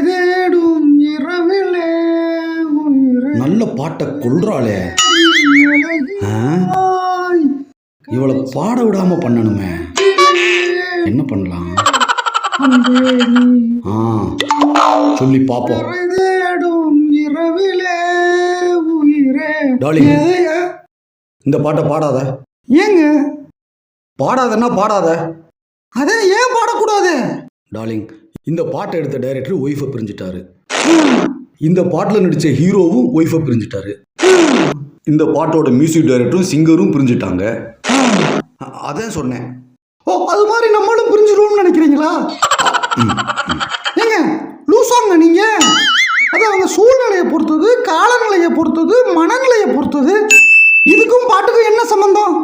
தேடும் இரவிலே நல்ல பாட்டை கொள்றாளே. இவளை பாட விடாம பண்ணணுமே. என்ன பண்ணலாம்? சொல்லி பாப்போம். டார்லிங், இந்த பாட்டை பாடாத. ஏங்க பாடாதன்னா பாடாத. அதே ஏன் பாடக்கூடாது? டார்லிங், இந்த பாட்டை எடுத்த டைரக்டர் ஒய்ஃபை பிரிஞ்சுட்டாரு. இந்த பாட்டில் நடித்த ஹீரோவும் ஒய்ஃபை பிரிஞ்சுட்டாரு. இந்த பாட்டோட மியூசிக் டைரக்டரும் சிங்கரும் பிரிஞ்சுட்டாங்க. அதான் சொன்னேன். ஓ, அது மாதிரி நம்மளும் பிரிஞ்சிருவோம்னு நினைக்கிறீங்களா? ஏங்க லூசாங்க நீங்க. அது அவங்க சூழ்நிலையை பொறுத்தது, காலநிலையை பொறுத்தது, மனநிலையை பொறுத்தது. இதுக்கும் பாட்டுக்கும் என்ன சம்பந்தம்?